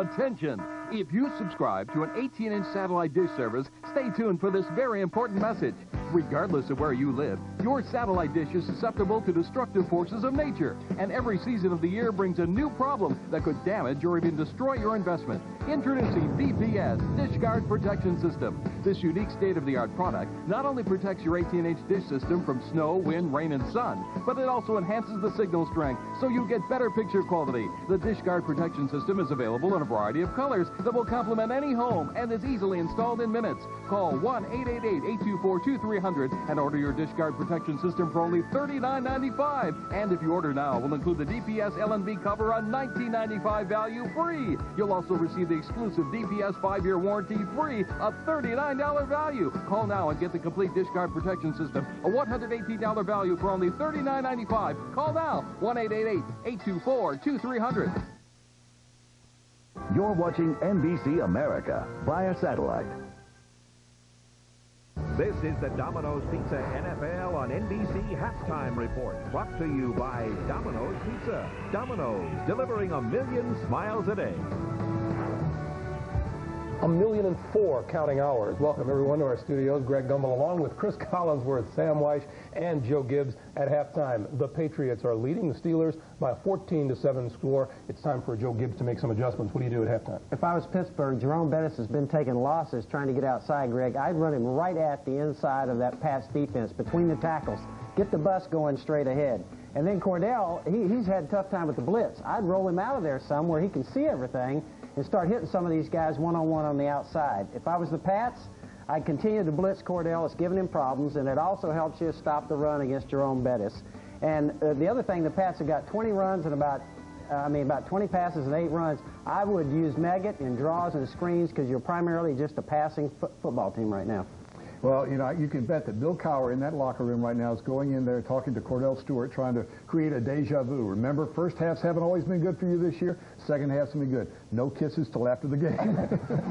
Attention! If you subscribe to an 18-inch satellite dish service, stay tuned for this very important message. Regardless of where you live, your satellite dish is susceptible to destructive forces of nature, and every season of the year brings a new problem that could damage or even destroy your investment. Introducing DPS, Dish Guard Protection System. This unique state-of-the-art product not only protects your 18-inch dish system from snow, wind, rain, and sun, but it also enhances the signal strength so you get better picture quality. The Dish Guard Protection System is available in a variety of colors that will complement any home and is easily installed in minutes. Call 1-888-824-2300 and order your Dish Guard Protection System for only $39.95. And if you order now, we'll include the DPS L&B cover on $19.95 value free. You'll also receive the exclusive DPS 5-year warranty free, a $39 value. Call now and get the complete Dish Guard Protection System, a $118 value for only $39.95. Call now, 1-888-824-2300. You're watching NBC America via satellite. This is the Domino's Pizza NFL on NBC Halftime Report, brought to you by Domino's Pizza. Domino's, delivering 1 million smiles a day. 1,000,004 counting hours. Welcome everyone to our studios. Greg Gumbel along with Cris Collinsworth, Sam Wyche, and Joe Gibbs at halftime. The Patriots are leading the Steelers by a 14-7 score. It's time for Joe Gibbs to make some adjustments. What do you do at halftime? If I was Pittsburgh, Jerome Bettis has been taking losses trying to get outside, Greg. I'd run him right at the inside of that pass defense, between the tackles. Get the bus going straight ahead. And then Cordell, he's had a tough time with the blitz. I'd roll him out of there some where he can see everything and start hitting some of these guys one-on-one on the outside. If I was the Pats, I'd continue to blitz Cordell. It's giving him problems, and it also helps you stop the run against Jerome Bettis. And the other thing, the Pats have got 20 runs and about 20 passes and 8 runs. I would use Meggett in draws and screens because you're primarily just a passing football team right now. Well, you know, you can bet that Bill Cowher in that locker room right now is going in there talking to Cordell Stewart, trying to create a deja vu. Remember, first halves haven't always been good for you this year. Second halves have been good. No kisses till after the game.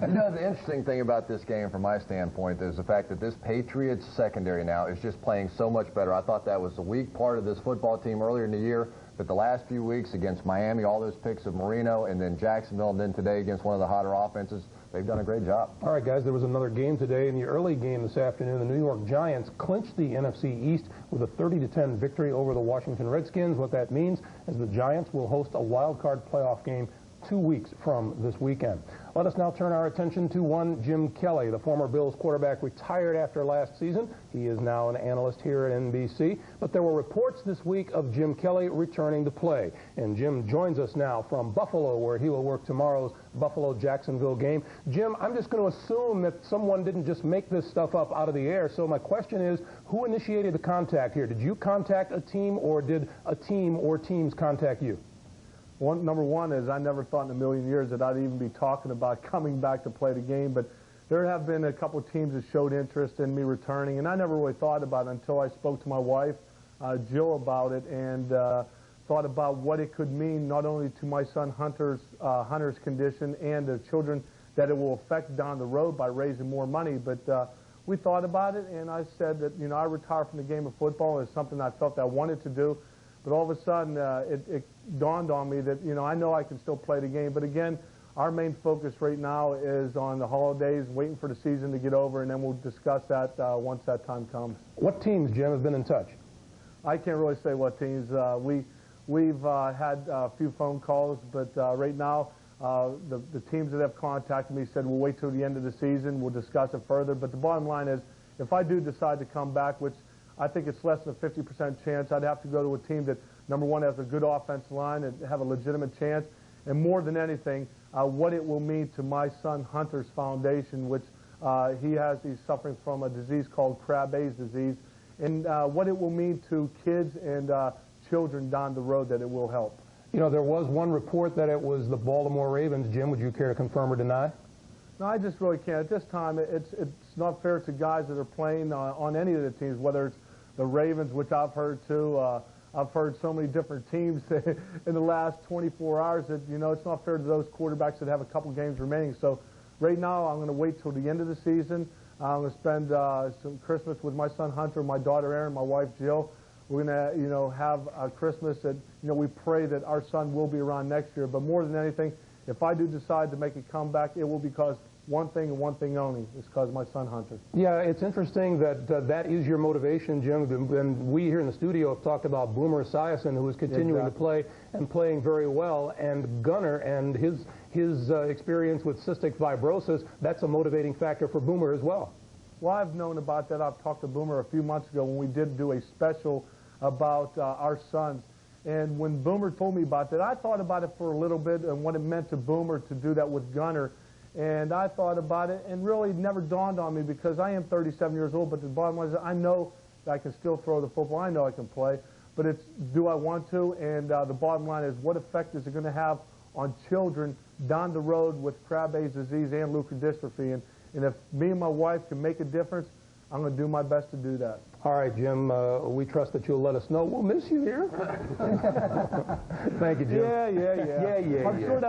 You know, the interesting thing about this game from my standpoint is the fact that this Patriots secondary now is just playing so much better. I thought that was the weak part of this football team earlier in the year. But the last few weeks against Miami, all those picks of Marino, and then Jacksonville, and then today against one of the hotter offenses, they've done a great job. All right, guys, there was another game today. In the early game this afternoon, the New York Giants clinched the NFC East with a 30-10 victory over the Washington Redskins. What that means is the Giants will host a wild card playoff game 2 weeks from this weekend. Let us now turn our attention to one Jim Kelly. The former Bills quarterback retired after last season. He is now an analyst here at NBC. But there were reports this week of Jim Kelly returning to play. And Jim joins us now from Buffalo, where he will work tomorrow's Buffalo-Jacksonville game. Jim, I'm just going to assume that someone didn't just make this stuff up out of the air. So my question is, who initiated the contact here? Did you contact a team, or did a team or teams contact you? Number one is I never thought in a million years that I'd even be talking about coming back to play the game, but there have been a couple of teams that showed interest in me returning, and I never really thought about it until I spoke to my wife, Jill, about it, and thought about what it could mean not only to my son Hunter's condition and the children that it will affect down the road by raising more money. But we thought about it, and I said that, you know, I retired from the game of football. It's something I felt I wanted to do. But all of a sudden, it dawned on me that, you know I can still play the game. But again, our main focus right now is on the holidays, waiting for the season to get over, and then we'll discuss that once that time comes. What teams, Jim, have been in touch? I can't really say what teams. We've had a few phone calls, but right now, the teams that have contacted me said we'll wait till the end of the season, we'll discuss it further. But the bottom line is, if I do decide to come back, which I think it's less than a 50% chance, I'd have to go to a team that, number one, has a good offensive line and have a legitimate chance, and more than anything, what it will mean to my son Hunter's foundation, which he's suffering from a disease called Krabbe's disease, and what it will mean to kids and children down the road that it will help. You know, there was one report that it was the Baltimore Ravens. Jim, would you care to confirm or deny? No, I just really can't. At this time, it's not fair to guys that are playing on any of the teams, whether it's the Ravens, which I've heard too. I've heard so many different teams in the last 24 hours that, you know, it's not fair to those quarterbacks that have a couple games remaining. So right now, I'm going to wait till the end of the season. I'm going to spend some Christmas with my son Hunter, my daughter Erin, my wife Jill. We're going to, you know, have a Christmas that, you know, we pray that our son will be around next year. But more than anything, if I do decide to make a comeback, it will be because one thing and one thing only, is because my son Hunter. Yeah, it's interesting that that is your motivation, Jim. And we here in the studio have talked about Boomer Esiason, who is continuing to play and playing very well, and Gunnar and his experience with cystic fibrosis. That's a motivating factor for Boomer as well. Well, I've known about that. I've talked to Boomer a few months ago when we did do a special about our sons. And when Boomer told me about that, I thought about it for a little bit and what it meant to Boomer to do that with Gunnar. And I thought about it, and really it never dawned on me because I am 37 years old, but the bottom line is I know that I can still throw the football. I know I can play, but it's do I want to? And the bottom line is what effect is it going to have on children down the road with Krabbe's disease and leukodystrophy? And if me and my wife can make a difference, I'm going to do my best to do that. All right, Jim, we trust that you'll let us know. We'll miss you here. Thank you, Jim. Yeah. I'm sure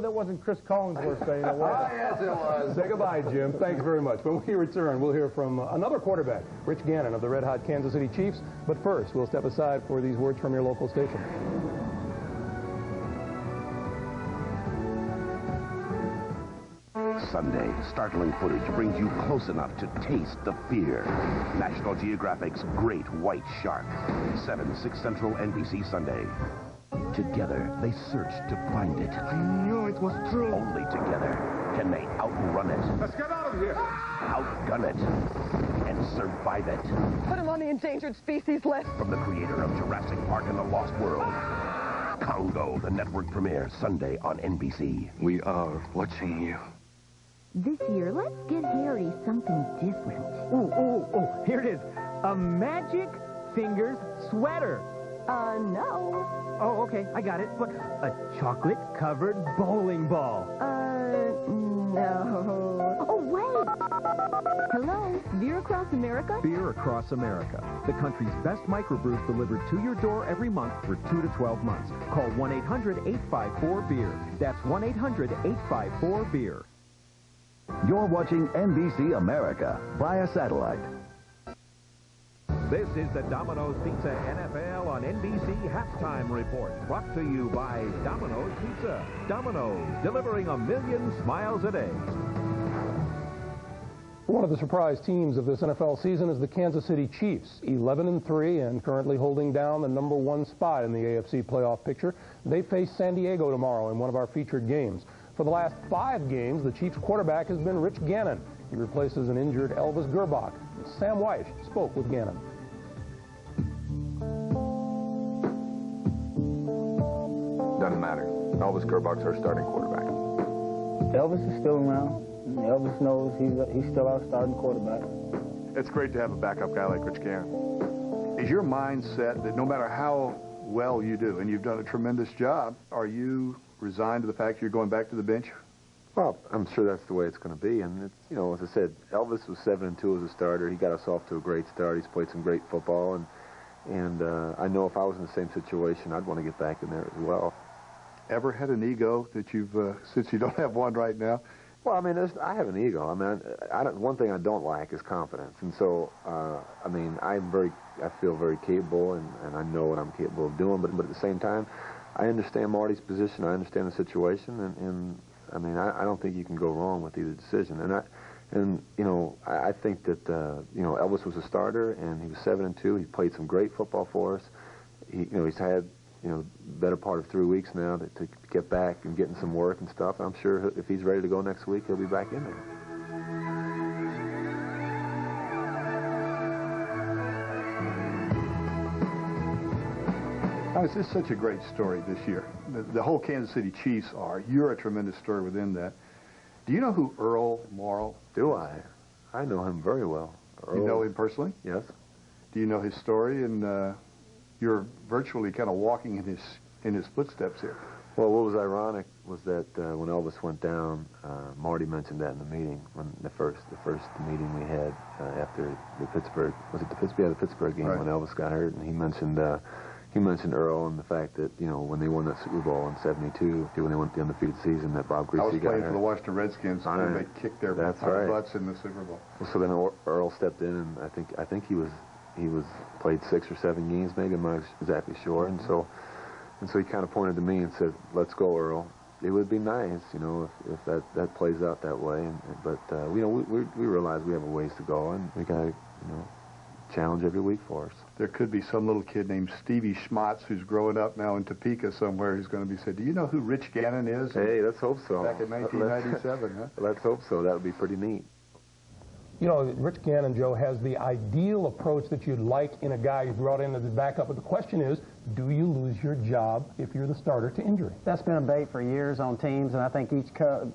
that wasn't Cris Collinsworth saying it, was it? Yes, it was. Say goodbye, Jim. Thanks very much. When we return, we'll hear from another quarterback, Rich Gannon of the red-hot Kansas City Chiefs. But first, we'll step aside for these words from your local station. Sunday, startling footage brings you close enough to taste the fear. National Geographic's Great White Shark. 7/6 Central, NBC Sunday. Together, they search to find it. I knew it was true. Only together can they outrun it. Let's get out of here. Outgun it. And survive it. Put him on the endangered species list. From the creator of Jurassic Park and the Lost World. Congo, the network premiere, Sunday on NBC. We are watching you. This year, let's get Harry something different. Oh, here it is. A Magic Fingers sweater. No. Oh, okay, I got it. But a chocolate-covered bowling ball. No. Oh, wait. Hello, Beer Across America? Beer Across America. The country's best microbrews delivered to your door every month for 2 to 12 months. Call 1-800-854-BEER. That's 1-800-854-BEER. You're watching NBC America via satellite. This is the Domino's Pizza NFL on NBC Halftime Report. Brought to you by Domino's Pizza. Domino's, delivering a million smiles a day. One of the surprise teams of this NFL season is the Kansas City Chiefs, 11-3 and currently holding down the #1 spot in the AFC playoff picture. They face San Diego tomorrow in one of our featured games. For the last 5 games, the Chiefs quarterback has been Rich Gannon. He replaces an injured Elvis Gerbach. Sam Wyche spoke with Gannon. Doesn't matter. Elvis Gerbach's our starting quarterback. Elvis is still around. Elvis knows he's still our starting quarterback. It's great to have a backup guy like Rich Gannon. Is your mind set that no matter how well you do, and you've done a tremendous job, are you resigned to the fact you're going back to the bench? Well, I'm sure that's the way it's going to be. And, it's, you know, as I said, Elvis was 7-2 as a starter. He got us off to a great start. He's played some great football. And I know if I was in the same situation, I'd want to get back in there as well. Ever had an ego that you've, since you don't have one right now? Well, I mean, I have an ego. I mean, one thing I don't lack is confidence. And so, I mean, I feel very capable, and I know what I'm capable of doing. But at the same time, I understand Marty's position. I understand the situation, and I mean, I don't think you can go wrong with either decision. And you know, I think that you know, Elvis was a starter, and he was 7-2. He played some great football for us. He's had, you know, better part of 3 weeks now to get back and getting some work and stuff. I'm sure if he's ready to go next week, he'll be back in there. This is such a great story this year. The whole Kansas City Chiefs are. You're a tremendous story within that. Do you know who Earl Morrall? Do I? I know him very well. You know him personally? Yes. Do you know his story? And you're virtually kind of walking in his footsteps here. Well, what was ironic was that when Elvis went down, Marty mentioned that in the meeting, when the first meeting we had after the Pittsburgh, was it the Pittsburgh? Yeah, the Pittsburgh game, right, when Elvis got hurt, and he mentioned Earl and the fact that, you know, when they won that Super Bowl in '72, when they went the undefeated season, that Bob Greasy got hurt. I was playing for the Washington Redskins, and they kicked their butts in the Super Bowl. So then Earl stepped in, and I think he was he played 6 or 7 games, maybe. I'm not exactly sure. And so he kind of pointed to me and said, "Let's go, Earl. It would be nice, you know, if that plays out that way." But you know, we realize we have a ways to go, and we got to, you know, challenge every week for us. There could be some little kid named Stevie Schmatz who's growing up now in Topeka somewhere who's going to be said, "Do you know who Rich Gannon is?" Hey, let's hope so. Back in 1997, huh? Let's hope so. That would be pretty neat. You know, Rich Gannon, Joe, has the ideal approach that you'd like in a guy you brought in as a backup. But the question is, do you lose your job if you're the starter to injury? That's been a debate for years on teams, and I think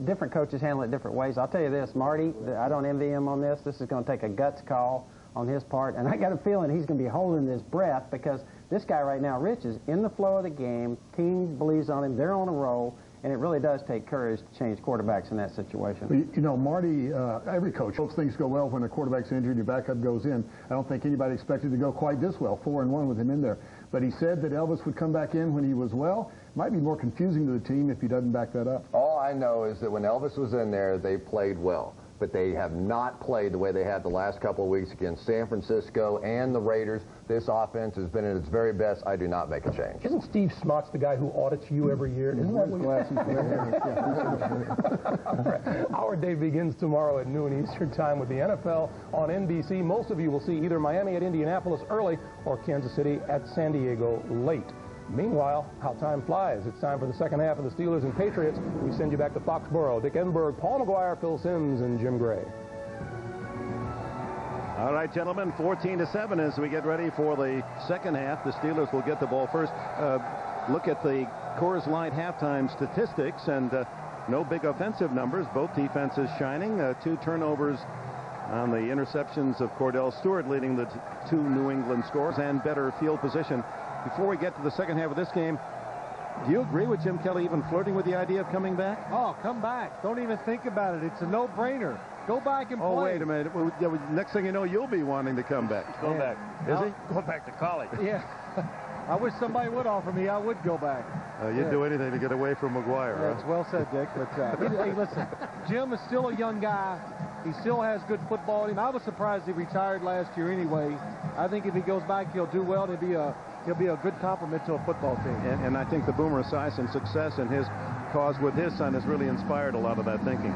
different coaches handle it different ways. I'll tell you this, Marty, I don't envy him on this. This is going to take a guts call on his part, and I got a feeling he's going to be holding his breath because this guy right now, Rich, is in the flow of the game. Team believes on him. They're on a roll. And it really does take courage to change quarterbacks in that situation. Well, you know, Marty, every coach hopes things go well when a quarterback's injured and your backup goes in. I don't think anybody expected to go quite this well, 4-1 with him in there. But he said that Elvis would come back in when he was well. Might be more confusing to the team if he doesn't back that up. All I know is that when Elvis was in there, they played well. But they have not played the way they had the last couple of weeks against San Francisco and the Raiders. This offense has been at its very best. I do not make a change. Isn't Steve Schmatz the guy who audits you every year? Isn't that what Our day begins tomorrow at noon Eastern Time with the NFL on NBC. Most of you will see either Miami at Indianapolis early or Kansas City at San Diego late. Meanwhile, how time flies. It's time for the second half of the Steelers and Patriots. We send you back to Foxborough. Dick Enberg, Paul Maguire, Phil Simms, and Jim Gray. All right, gentlemen, 14-7 as we get ready for the second half. The Steelers will get the ball first. Look at the Coors Light halftime statistics, and no big offensive numbers. Both defenses shining. 2 turnovers on the interceptions of Cordell Stewart, leading the 2 New England scores, and better field position. Before we get to the second half of this game, do you agree with Jim Kelly even flirting with the idea of coming back? Oh, come back. Don't even think about it. It's a no-brainer. Go back and play. Oh, wait a minute. Well, next thing you know, you'll be wanting to come back. Go back. Is he? Go back to college. Yeah. I wish somebody would offer me. I would go back. You'd do anything to get away from Maguire. Yeah, that's well said, Dick. But hey, listen, Jim is still a young guy. He still has good football in him. I was surprised he retired last year anyway. I think if he goes back, he'll do well. He'll be a good complement to a football team. And I think the Boomer Esiason success and his cause with his son has really inspired a lot of that thinking.